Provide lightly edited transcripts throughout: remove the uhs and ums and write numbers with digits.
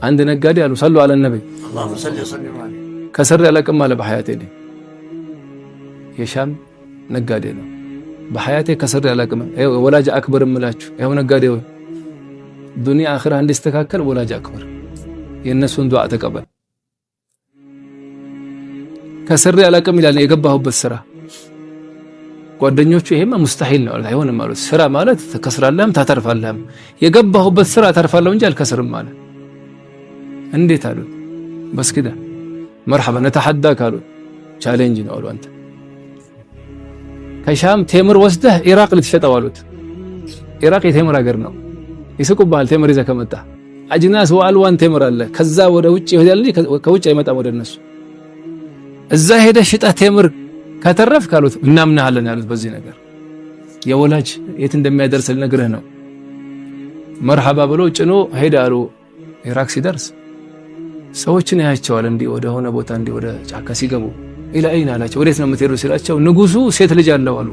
አንድ ነጋዴ አሉ ሰሉ አለ ነብይ اللهم صل وسلم عليه ከስር ያለቅም አለ በሐያቴ ላይ የሻም ነጋዴ ነው በሐያቴ ከስር ያለቅም ወላጅ አክበር እምላችሁ ያው ነጋዴው ዱንያ አኺራ እንዲስተካከል ወላጅ አክበር የነሱን ዱዓ ተቀበል ከስር ያለቅም ይላል የገባሁበት ስራ ጓደኞቹ ይሄማ ሙስተሂል ነው አይሆንም ማለት ስራ ማለት ተከስራለህም ታተርፋለህም የገባሁበት ስራ ታተርፋለህ እንጂ አልከስርም ማለት እንዴት አሉ በስከዳ مرحبا نتحدى قالوا ቻሌንጅ ነው አሉ አንተ ከሻም ቴምር ወስደህ ኢራቅ ልትሸጠው አሉት ኢራቅ የቴምር ሀገር ነው ይስቁባል ቴምር ይዘህ ከመጣ አጅናስ ወአልዋን ቴምር አለ ከዛ ወደ ውጭ ይሄዳል ከውጭ አይመጣም ወደ እነሱ እዛ ሄደህ ሽጠህ ቴምር ከተረፍ ካሉት እናምናለን ያሉት በዚህ ነገር የወላጅ የት እንደሚያደርስ ልነግርህ ነው مرحبا ብሎ ጭኖ ሄዳሉ ኢራቅ ሲደርስ ሰዎችን ያያቸዋል እንዲ ወደ ሆነ ቦታ እንዲ ወደ ጫካ ሲገቡ ኢላ አይና አላቸው ወዴት ነው የምትሄዱ ሲላቸው ንጉሱ ሴት ልጅ አለው አሉ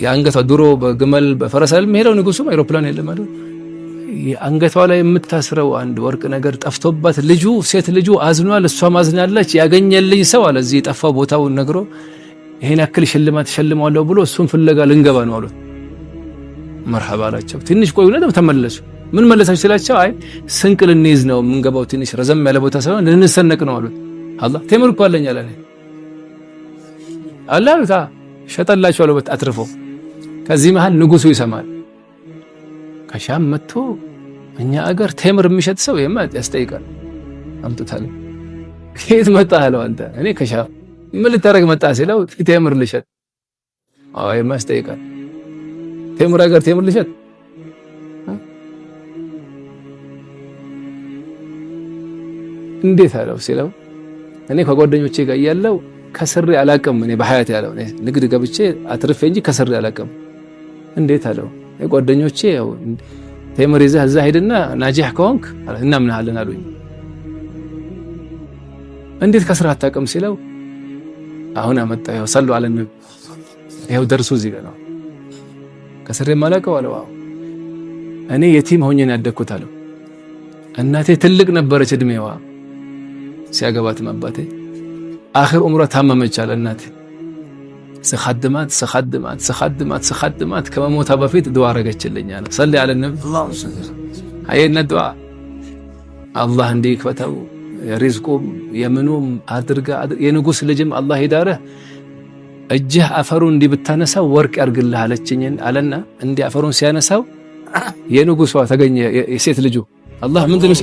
የአንገቷ ድሮ በግመል በፈረሰል መሄደው ንጉሱ አይሮፕላን የለም አይደል የአንገቷ ላይ የምታስረው አንድ ወርቅ ነገር ጠፍቶባት ልጁ ሴት ልጁ አዝኗል እሷ ማዝናለች ያገኘልኝ ሰው አለ እዚህ ጠፋው ቦታው ነግሮ ይሄን ያክል ሽልማት ሸልማለሁ ብሎ እሱን ፍለጋ ልንገባ ነው አሉ مرحبا አላቸው ትንሽ ቆዩና ተመለሱ ምን መለሳችሁ ሲላቸው አይ ስንቅል እንይዝ ነው ምንገባው ትንሽ ረዘም ያለ ቦታ ሳይሆን ልንሰነቅ ነው አሉት አላህ ቴምር እኮ አለኝ አለ አላህ ሸጠላችሁ አሉት አትርፎ ከዚህ መሃል ንጉሱ ይሰማል ከሻም መጥቶ እኛ አገር ቴምር የሚሸጥ ሰው ያስጠይቃል አምጥታለ ከየት መጣህ አለው አንተ እኔ ከሻም ምን ልታረግ መጣህ ሲለው ቴምር ልሸጥ አይ ማስጠይቃል ቴምር አገር ቴምር ልሸጥ እንዴት አለው ሲለው እኔ ከጓደኞቼ ጋር ያለው ከስር ያላቀም እኔ በሐያት ያለው እኔ ንግድ ገብቼ አትርፌ እንጂ ከስር ያላቀም እንዴት አለው ጓደኞቼ ያው ቴምር ይዘህ እዛ ሄድና ናጂህ ከሆንክ እናምናለን አሉኝ እንዴት ከስር አታቀም ሲለው አሁን አመጣ ያው ሰሉ አለ ነብይ ያው ደርሱ እዚህ ጋር ነው ከስር የማላቀው አለው እኔ የቲም ሆኜ ነው ያደኩት አለው እናቴ ትልቅ ነበረች እድሜዋ ሲያገባት ማባቴ አኺር ዑምራ ታመመች አለ እናቴ ሰኻድማት ከመሞታ በፊት ዱዓ አረገችልኝ አለ ሰለ አለ ነብይ አየነ ዱዓ አላህ እንዲከፈተው የሪዝቁም የምኑም አድርጋ የንጉስ ልጅም አላህ ይዳረ እጅህ አፈሩን እንዲብታነሳው ወርቅ ያርግልህ አለችኝ አለና እንዲ አፈሩን ሲያነሳው የንጉሷ ተገኘ የሴት ልጁ አላህ ምንድነው